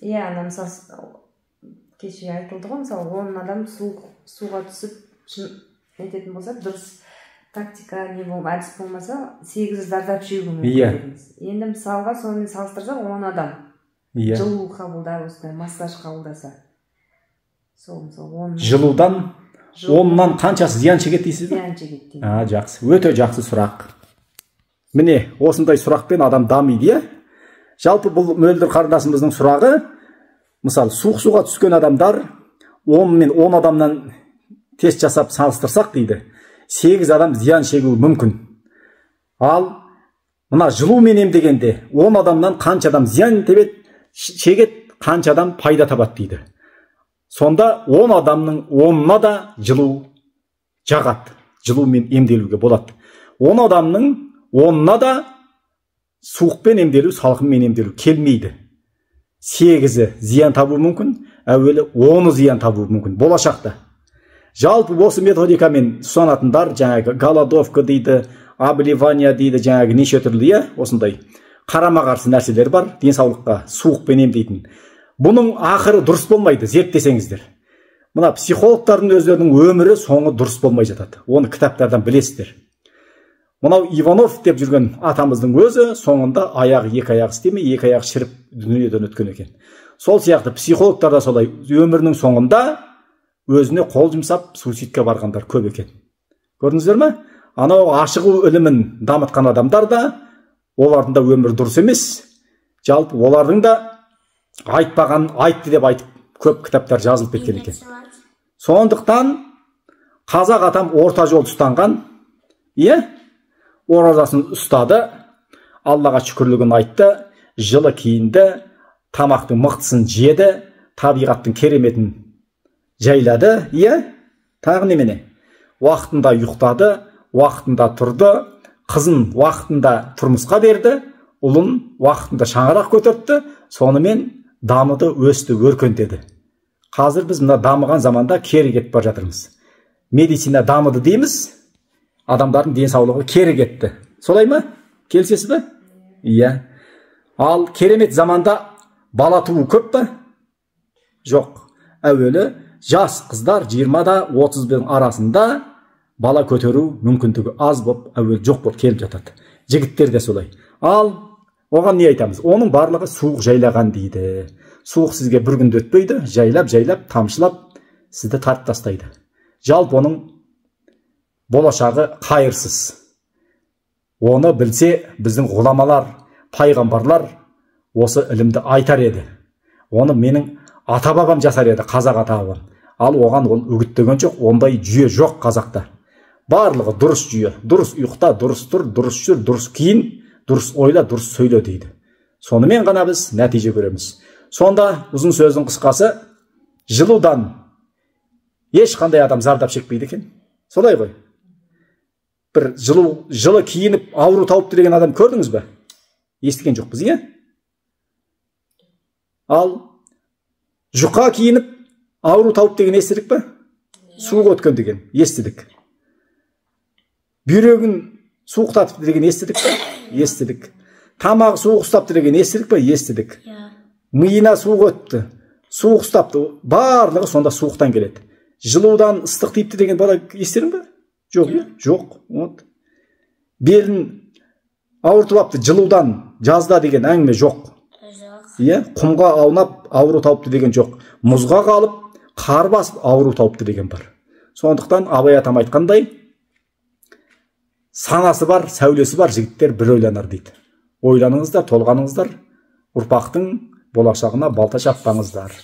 Иә, ана мысалы кеше айтылды ғой, мысалы 10 адам суға түсіп нететін болса, дұрыс тактика не әдіс болмаса 8 зардап шегуі мүмкін. Енді мысалға сонымен салыстырсақ 10 адам жылу қабылдап осындай массаж қабылдаса, сол мысалы жылудан 10-нан қаншасы зиян шегеді дейсіз бе? Зиян шегеді. Жақсы, өте жақсы сұрақ. Міне осындай сұрақпен адам дамиды. Жалпы бұл мөлдір қарындасымыздың сұрағы, мысалы суық суға түскен адамдар 10 мен 10 адамнан тест жасап салыстырсақ дейді, 8 адам зиян шегуі мүмкін. Ал мына жылумен емдегенде 10 адамнан қанша адам зиян шегеді, қанша адам пайда табады дейді. Сонда 10 адамның 10-на да жылу жағады, жылумен емделуге болады. 10 адамның 10-на да суықпен емделу, салқынмен емделу келмейді. 8-і зиян табуы мүмкін, әуелі 10-і зиян табуы мүмкін болашақта. Жалпы осы методикамен сұранатындар, жаңағы голодовка дейді, обливания дейді, жаңағы неше түрлі, осындай қарама қарсы нәрселер бар, денсаулыққа суықпен емдейтін. Бұның ақыры дұрыс болмайды, зерттесеңіздер. Мына психологтардың өздерінің өмірі соңы дұрыс болмай жатады. Оны кітаптардан білесіздер. Мынау Иванов деп жүрген атамыздың өзі соңында аяғы екі аяғы істемей, екі аяғы шіріп дүниеден өткен екен. Сол сияқты психологтар да солай өмірінің соңында өзіне қол жұмсап суицидке барғандар көп екен. Көрдіңіздер ме? Анау ашығу ілімін дамытқан адамдар да олардың да өмірі дұрыс емес. Жалпы олардың да айтпаған айтты деп айтып көп кітаптар жазылып кеткен екен. Сондықтан қазақ атам орта жол ұстанған, оразасын ұстады, Аллаға шүкірлігін айтты, жылы киінді, тамақтың мықтысын жеді, табиғаттың кереметін жайлады, тағы немене? Уақытында ұйықтады, уақытында тұрды, қызын уақытында тұрмысқа берді, ұлын уақытында шаңырақ көтерді, сонымен дамыды, өсті, өркендеді. Қазір біз мына дамыған заманда кері кетіп бара жатырмыз. Медицина дамыды дейміз, адамдардың денсаулығы кері кетті. Солай ма? Келісесіз бе? Иә. Ал керемет заманда бала туу көп па? Жоқ. Әуелі жас қыздар 20-да 30-дың арасында бала көтеру мүмкіндігі аз болып, әуелі жоқ болып келіп жатады. Жігіттер де солай. Ал оған не айтамыз? Оның барлығы суық жайлаған дейді. Суық сізге бір күнде өтпейді, жайлап, тамшылап сізді тартып тастайды. Жалпы оның болашағы қайырсыз. Оны білсе, біздің ғұламалар, пайғамбарлар осы ілімді айтар еді. Оны менің ата-бабам жасар еді, қазақ ата-бабам. Ал оған ол үгіттеген жоқ, ондай жүйе жоқ қазақта. Барлығы дұрыс жүйе, дұрыс ұйықта, дұрыс тұр, дұрыс жүр, дұрыс киін, дұрыс ойла, дұрыс сөйле дейді. Сонымен ғана біз нәтиже көреміз. Сонда ұзын сөздің қысқасы, жылудан ешқандай адам зардап шекпейді екен. Солай ғой. Бір жылы киініп ауру тауыпты деген адам көрдіңіз бе? Естіген жоқпыз, Ал жұқа киініп ауру тауып деген естідік пе? Суық өткен деген естідік. Бүйрегін суықтатып деген естідік пе? Естідік. Тамағы суық ұстапты деген естідік пе? Естідік. Миына суық өтті, суық ұстапты, барлығы сонда суықтан келеді. Жылудан ыстық типті деген бала естідің бе? Жоқ, жоқ. Белін ауыртып апты жылудан жазда деген әңгіме жоқ. Құмға аунап ауру тауыпты деген жоқ. Мұзға қалып, қар басып ауру тауыпты деген бар. Сондықтан Абай атам айтқандай, санасы бар, сәулесі бар жігіттер бір ойланар дейді. Ойланыңыздар, толғаныңыздар, ұрпақтың болашағына балта шаппаңыздар.